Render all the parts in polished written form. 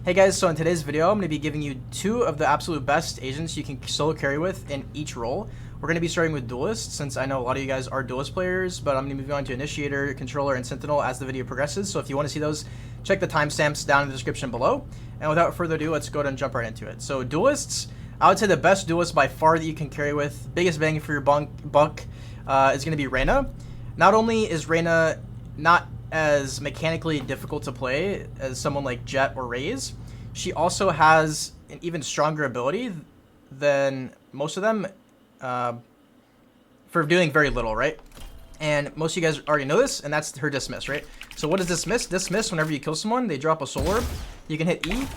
Hey guys, so in today's video, I'm going to be giving you two of the absolute best agents you can solo carry with in each role. We're going to be starting with Duelist, since I know a lot of you guys are Duelist players, but I'm going to move on to Initiator, Controller, and Sentinel as the video progresses. So if you want to see those, check the timestamps down in the description below. And without further ado, let's go ahead and jump right into it. So Duelists, I would say the best Duelist by far that you can carry with, biggest bang for your buck, is going to be Reyna. Not only is Reyna not as mechanically difficult to play as someone like Jett or Raze, she also has an even stronger ability than most of them for doing very little, right? And most of you guys already know this, and that's her dismiss, right? So what is dismiss? Dismiss, whenever you kill someone, they drop a soul orb. You can hit E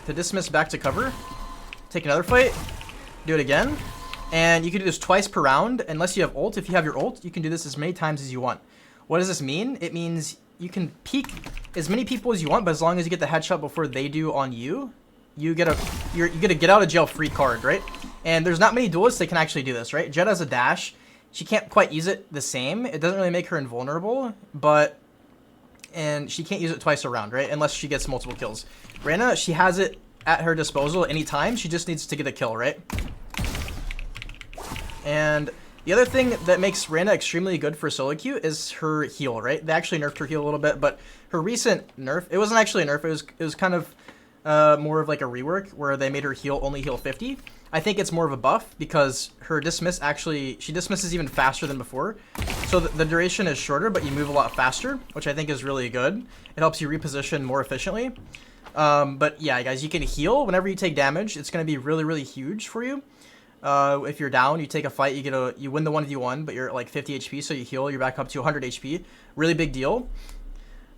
to dismiss back to cover, take another fight, do it again, and you can do this twice per round unless you have ult. If you have your ult, you can do this as many times as you want. What does this mean? It means you can peek as many people as you want, but as long as you get the headshot before they do on you, you get a get out of jail free card, right? And there's not many duelists that can actually do this, right? Jett has a dash. She can't quite use it the same. It doesn't really make her invulnerable, and she can't use it twice around, right? Unless she gets multiple kills. Reyna, she has it at her disposal anytime. She just needs to get a kill, right? And the other thing that makes Reyna extremely good for solo queue is her heal, right? They actually nerfed her heal a little bit, but her recent nerf, it wasn't actually a nerf, it was kind of more of like a rework where they made her heal only heal 50. I think it's more of a buff because her dismiss actually, she dismisses even faster than before. So the duration is shorter, but you move a lot faster, which I think is really good. It helps you reposition more efficiently. But yeah, guys, you can heal whenever you take damage. It's going to be really, really huge for you. If you're down, you take a fight, you win the 1v1, but you're at like 50 HP, so you heal, you're back up to 100 HP. Really big deal.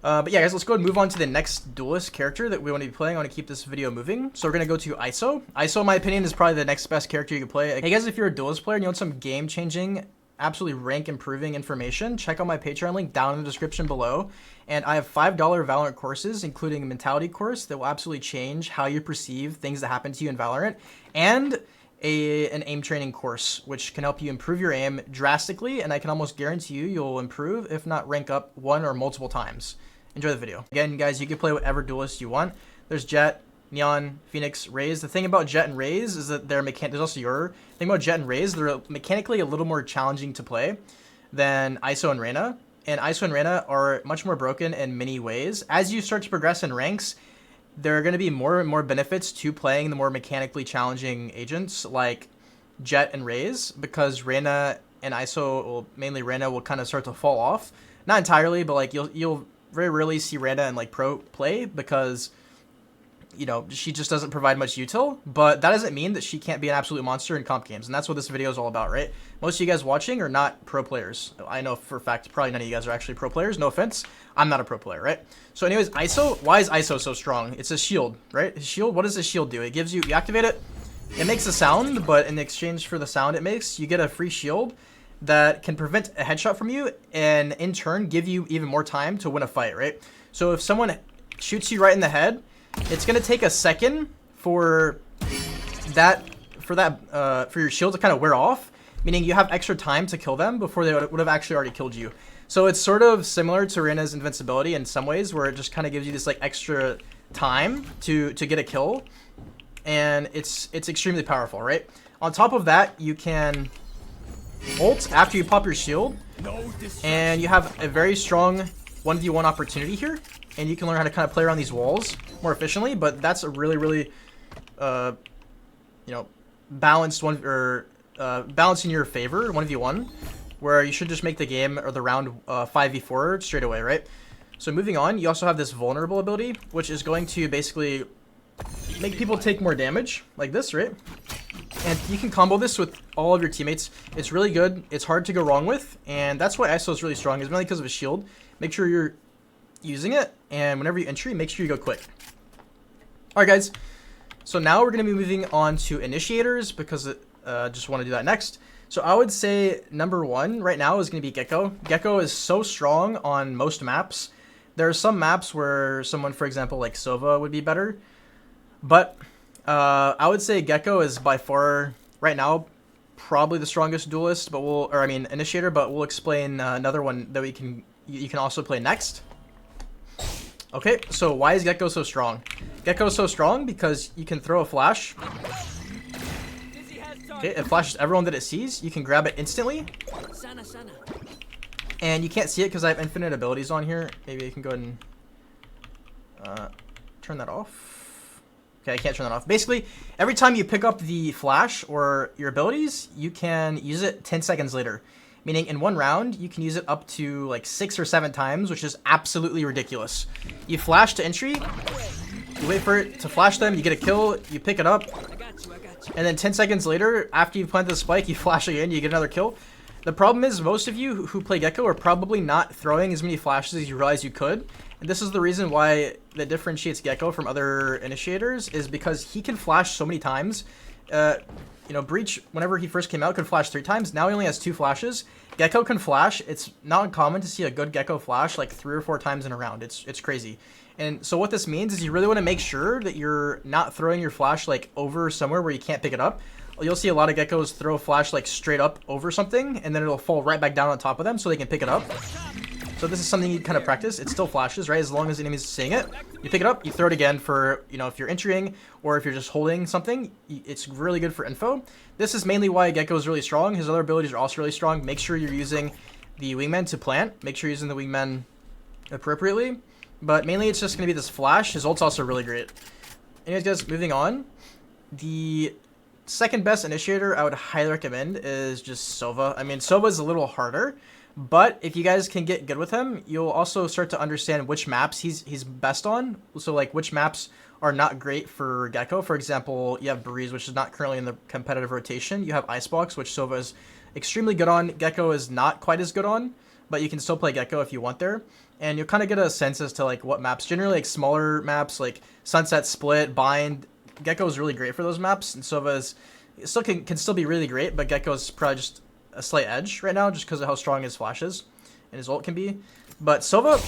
But yeah, guys, let's go and move on to the next duelist character that we want to be playing. I want to keep this video moving. So we're going to go to ISO. ISO, in my opinion, is probably the next best character you can play. Hey guys, if you're a duelist player and you want some game-changing, absolutely rank-improving information, check out my Patreon link down in the description below. And I have $5 Valorant courses, including a mentality course that will absolutely change how you perceive things that happen to you in Valorant, and an aim training course, which can help you improve your aim drastically, and I can almost guarantee you'll improve, if not rank up, one or multiple times. Enjoy the video. Again, guys, you can play whatever duelist you want. There's Jett, Neon, Phoenix, Raze. The thing about Jett and Raze is that there's also the thing about Jett and Raze, they're mechanically a little more challenging to play than ISO and Reyna. And ISO and Reyna are much more broken in many ways. As you start to progress in ranks, there are going to be more and more benefits to playing the more mechanically challenging agents like Jett and Raze, because Reyna and ISO, well, mainly Reyna, will kind of start to fall off. Not entirely, but like you'll very rarely see Reyna in like pro play because, you know, she just doesn't provide much util, but that doesn't mean that she can't be an absolute monster in comp games, and that's what this video is all about, right? Most of you guys watching are not pro players. I know for a fact probably none of you guys are actually pro players, no offense. I'm not a pro player, right? So anyways, ISO, why is ISO so strong? It's a shield, right? His shield, what does the shield do? It gives you activate it, it makes a sound, but in exchange for the sound it makes, you get a free shield that can prevent a headshot from you, and in turn give you even more time to win a fight, right? So if someone shoots you right in the head, it's gonna take a second for your shield to kind of wear off, meaning you have extra time to kill them before they would have actually already killed you. So it's sort of similar to Reyna's invincibility in some ways, where it just kind of gives you this like extra time to get a kill, and it's extremely powerful, right? On top of that, you can ult after you pop your shield, and you have a very strong 1v1 opportunity here, and you can learn how to kind of play around these walls more efficiently. But that's a really, really you know, balanced balance in your favor 1v1, where you should just make the game or the round 5v4 straight away, right? So moving on, you also have this vulnerable ability, which is going to basically make people take more damage like this, right? And you can combo this with all of your teammates. It's really good. It's hard to go wrong with, and that's why ISO is really strong. It's mainly because of his shield. Make sure you're using it, and whenever you enter, make sure you go quick. Alright guys, so now we're going to be moving on to initiators, because just want to do that next. So I would say number one right now is going to be Gecko. Gecko is so strong on most maps. There are some maps where someone, for example, like Sova would be better, but I would say Gecko is by far right now probably the strongest duelist, but initiator, but we'll explain another one that you can also play next. Okay, so why is Gecko so strong? Gecko is so strong because you can throw a flash. Okay, it flashes everyone that it sees. You can grab it instantly. And you can't see it because I have infinite abilities on here. Maybe I can go ahead and turn that off. Okay, I can't turn that off. Basically, every time you pick up the flash or your abilities, you can use it 10 seconds later. Meaning in one round, you can use it up to like 6 or 7 times, which is absolutely ridiculous. You flash to entry, you wait for it to flash them, you get a kill, you pick it up, and then 10 seconds later, after you plant the spike, you flash again, you get another kill. The problem is most of you who play Gecko are probably not throwing as many flashes as you realize you could. And this is the reason why that differentiates Gecko from other initiators, is because he can flash so many times. You know, Breach, whenever he first came out, could flash 3 times. Now he only has 2 flashes. Gecko can flash. It's not uncommon to see a good Gecko flash like 3 or 4 times in a round. It's crazy. And so what this means is you really want to make sure that you're not throwing your flash like over somewhere where you can't pick it up. You'll see a lot of Geckos throw a flash like straight up over something, and then it'll fall right back down on top of them so they can pick it up. So this is something you kind of practice. It still flashes, right? As long as the enemy's seeing it. You pick it up, you throw it again for, you know, if you're entering or if you're just holding something, it's really good for info. This is mainly why Gecko is really strong. His other abilities are also really strong. Make sure you're using the wingman to plant. Make sure you're using the wingman appropriately. But mainly it's just going to be this flash. His ult's also really great. Anyways, guys, moving on. The second best initiator I would highly recommend is just Sova. I mean, Sova's a little harder. But if you guys can get good with him, you'll also start to understand which maps he's best on. So like which maps are not great for Gecko. For example, you have Breeze, which is not currently in the competitive rotation. You have Icebox, which Sova is extremely good on. Gecko is not quite as good on, but you can still play Gecko if you want there. And you'll kind of get a sense as to like what maps. Generally like smaller maps like Sunset, Split, Bind. Gecko is really great for those maps, and Sova is still can still be really great, but Gecko is probably just a slight edge right now just because of how strong his flashes and his ult can be. But Sova,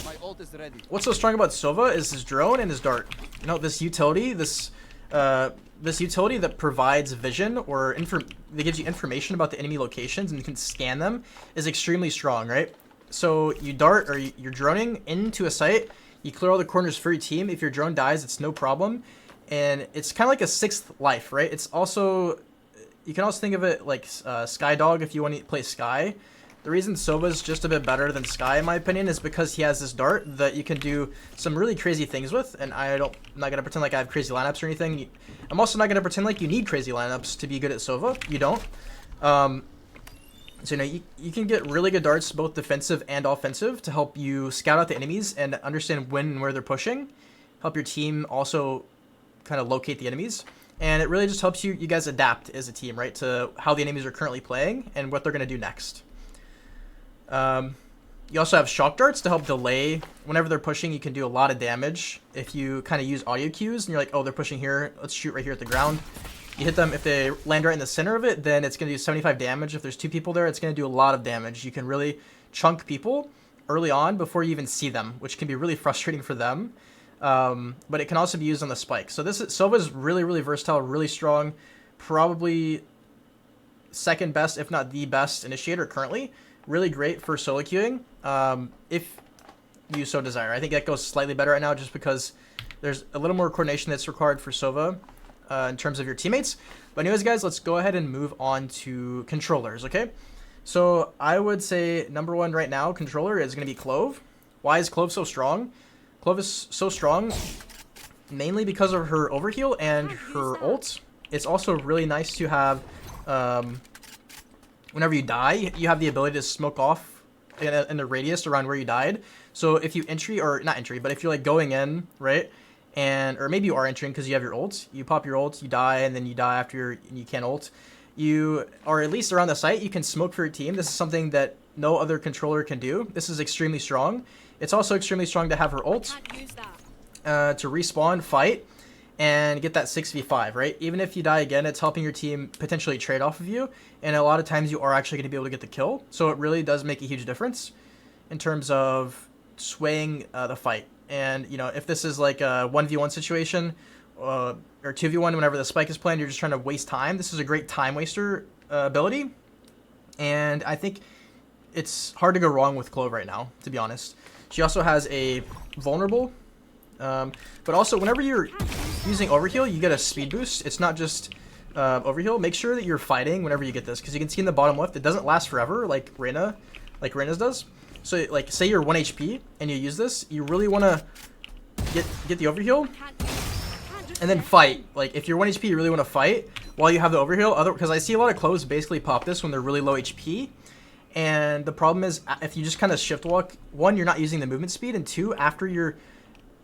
what's so strong about Sova is his drone and his dart. You know, this utility, this utility that provides vision or that gives you information about the enemy locations and you can scan them is extremely strong, right? So you dart or you're droning into a site, you clear all the corners for your team. If your drone dies, it's no problem. And it's kind of like a 6th life, right? It's also, you can also think of it like Sky Dog if you want to play Sky. The reason Sova's just a bit better than Sky, in my opinion, is because he has this dart that you can do some really crazy things with. And I'm not going to pretend like I have crazy lineups or anything. I'm also not going to pretend like you need crazy lineups to be good at Sova. You don't. So, you know, you can get really good darts, both defensive and offensive, to help you scout out the enemies and understand when and where they're pushing. Help your team also kind of locate the enemies. And it really just helps you guys adapt as a team, right, to how the enemies are currently playing and what they're going to do next. You also have shock darts to help delay. Whenever they're pushing, you can do a lot of damage. If you kind of use audio cues and you're like, oh, they're pushing here, let's shoot right here at the ground. You hit them. If they land right in the center of it, then it's going to do 75 damage. If there's 2 people there, it's going to do a lot of damage. You can really chunk people early on before you even see them, which can be really frustrating for them. But it can also be used on the spike. So Sova is really, really versatile, really strong, probably second best, if not the best initiator currently. Really great for solo queuing, if you so desire. I think that goes slightly better right now just because there's a little more coordination that's required for Sova in terms of your teammates. But anyways, guys, let's go ahead and move on to controllers, okay? So I would say number 1 right now, controller, is going to be Clove. Why is Clove so strong? Clove is so strong mainly because of her overheal and her ult. It's also really nice to have, whenever you die, you have the ability to smoke off in the radius around where you died. So if you entry, or not entry, but if you're like going in, right, or maybe you are entering because you have your ult, you pop your ult, you die, and then you die after you can't ult. You are at least around the site, you can smoke for your team. This is something that no other controller can do. This is extremely strong. It's also extremely strong to have her ult to respawn, fight, and get that 6v5, right? Even if you die again, it's helping your team potentially trade off of you, and a lot of times you are actually going to be able to get the kill. So it really does make a huge difference in terms of swaying the fight. And, you know, if this is like a 1v1 situation or 2v1 whenever the spike is planned, you're just trying to waste time. This is a great time waster ability, and I think it's hard to go wrong with Clove right now, to be honest. She also has a vulnerable But also, whenever you're using overheal, you get a speed boost. It's not just overheal. Make sure that you're fighting whenever you get this, because you can see in the bottom left, it doesn't last forever like Reyna's does. So like, say you're 1 HP and you use this, you really want to get the overheal and then fight. Like if you're 1 HP, you really want to fight while you have the overheal. Because I see a lot of cloves basically pop this when they're really low HP. And the problem is, if you just kind of shift walk, one, you're not using the movement speed, and two, after your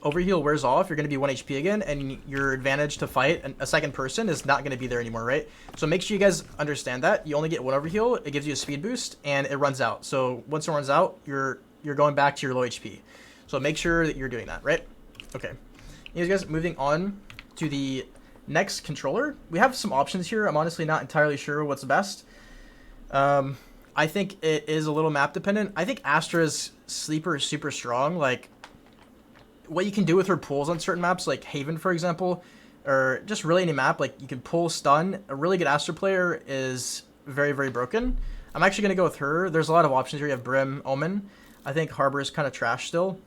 overheal wears off, you're going to be 1 HP again, and your advantage to fight a second person is not going to be there anymore, right? So make sure you guys understand that. You only get 1 overheal, it gives you a speed boost, and it runs out. So once it runs out, you're going back to your low HP. So make sure that you're doing that, right? Okay. Anyways, guys, moving on to the next controller. We have some options here. I'm honestly not entirely sure what's best. I think it is a little map dependent. I think Astra's sleeper is super strong. Like, what you can do with her pulls on certain maps, like Haven, for example, or just really any map, like you can pull stun. A really good Astra player is very, very broken. I'm actually going to go with her. There's a lot of options here. You have Brim, Omen. I think Harbor is kind of trash still.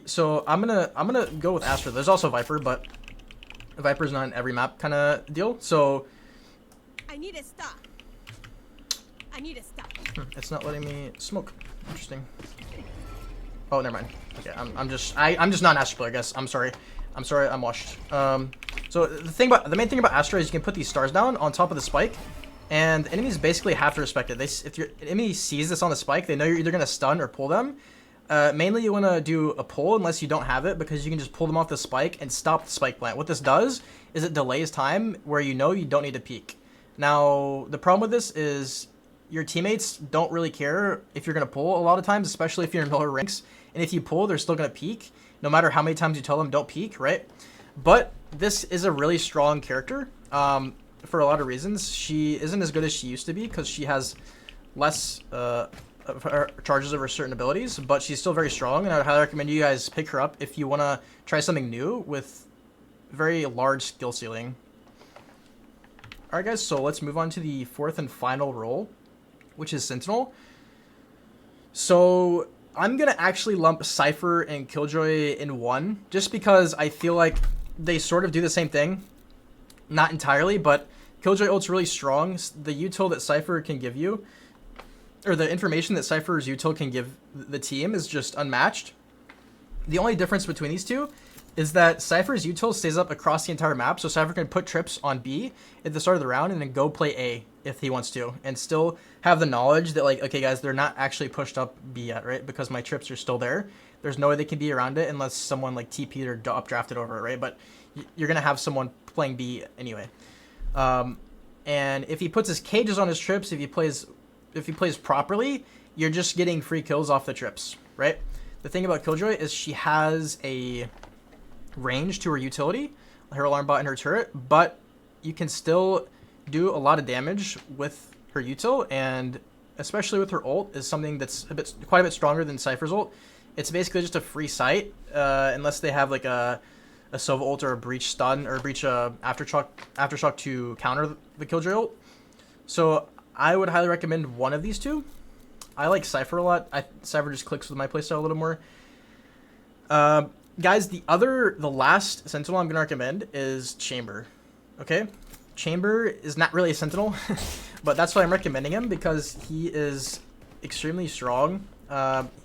So I'm gonna go with Astra. There's also Viper, but Viper's not in every map kind of deal. So I need to stop. It's not letting me smoke. Interesting. Oh, never mind. Okay, I'm just not an Astra player, I guess. I'm sorry, I'm washed. So the main thing about Astra is you can put these stars down on top of the spike, and enemies basically have to respect it. If your enemy sees this on the spike, they know you're either gonna stun or pull them. Mainly you want to do a pull unless you don't have it, because you can just pull them off the spike and stop the spike plant. What this does is it delays time where you know you don't need to peek. Now, the problem with this is your teammates don't really care if you're going to pull a lot of times, especially if you're in lower ranks. And if you pull, they're still going to peek, no matter how many times you tell them don't peek, right? But this is a really strong character for a lot of reasons. She isn't as good as she used to be because she has less charges over certain abilities, but she's still very strong, and I would highly recommend you guys pick her up if you want to try something new with very large skill ceiling. Alright guys, so let's move on to the fourth and final role, which is Sentinel. So I'm gonna actually lump Cypher and Killjoy in one, just because I feel like they sort of do the same thing. Not entirely, but Killjoy ult's really strong. The util that Cypher can give you, or the information that Cypher's util can give the team, is just unmatched. The only difference between these two is that Cypher's util stays up across the entire map, so Cypher can put trips on B at the start of the round and then go play A if he wants to, and still have the knowledge that, like, okay guys, they're not actually pushed up B yet, right? Because my trips are still there. There's no way they can be around it unless someone like TP'd or updrafted over it, right? But you're gonna have someone playing B anyway. And if he puts his cages on his trips, if he plays properly, you're just getting free kills off the trips, right? The thing about Killjoy is she has a range to her utility, her alarm bot and her turret, but you can still do a lot of damage with her util, and especially with her ult is something that's quite a bit stronger than Cypher's ult. It's basically just a free sight, unless they have like a Sova ult or a breach stun or a breach aftershock to counter the Killjoy ult. So I would highly recommend one of these two. I like Cypher a lot. Cypher just clicks with my playstyle a little more. Guys, the last Sentinel I'm going to recommend is Chamber. Okay? Chamber is not really a Sentinel, but that's why I'm recommending him, because he is extremely strong.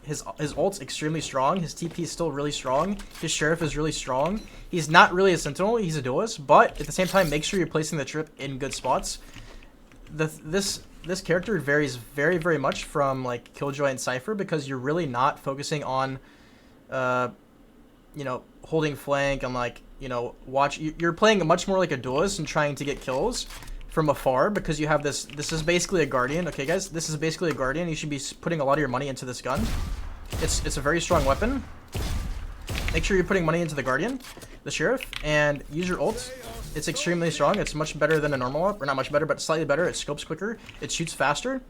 His ult's extremely strong. His TP is still really strong. His Sheriff is really strong. He's not really a Sentinel. He's a duelist, but at the same time, make sure you're placing the trip in good spots. This character varies very, very much from like Killjoy and Cypher, because you're really not focusing on holding flank and like, you're playing much more like a duelist and trying to get kills from afar, because you have this is basically a Guardian. Okay guys, this is basically a Guardian. You should be putting a lot of your money into this gun. It's a very strong weapon. Make sure you're putting money into the Guardian, the Sheriff, and use your ult. It's extremely strong. It's much better than a normal up, or not much better, but slightly better. It scopes quicker. It shoots faster.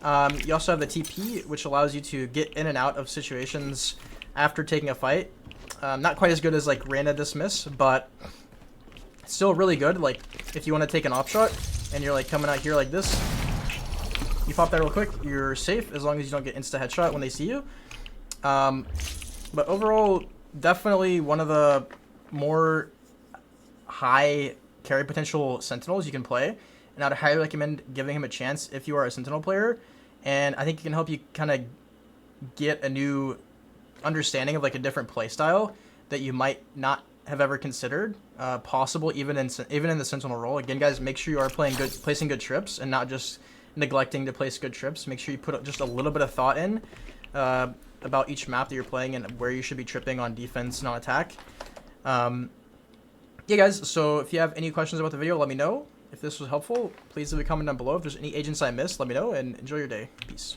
You also have the TP, which allows you to get in and out of situations after taking a fight. Not quite as good as like Reyna Dismiss, but still really good. Like if you want to take an op shot and you're like coming out here like this, you pop that real quick, you're safe as long as you don't get insta headshot when they see you. But overall, definitely one of the more high carry potential Sentinels you can play, and I'd highly recommend giving him a chance if you are a Sentinel player. And I think it can help you kind of get a new understanding of like a different play style that you might not have ever considered possible, even in the Sentinel role. Again, guys, make sure you are placing good trips and not just neglecting to place good trips. Make sure you put just a little bit of thought in about each map that you're playing and where you should be tripping on defense and on attack. Yeah, guys, so if you have any questions about the video, let me know. If this was helpful, please leave a comment down below. If there's any agents I missed, let me know, and enjoy your day. Peace.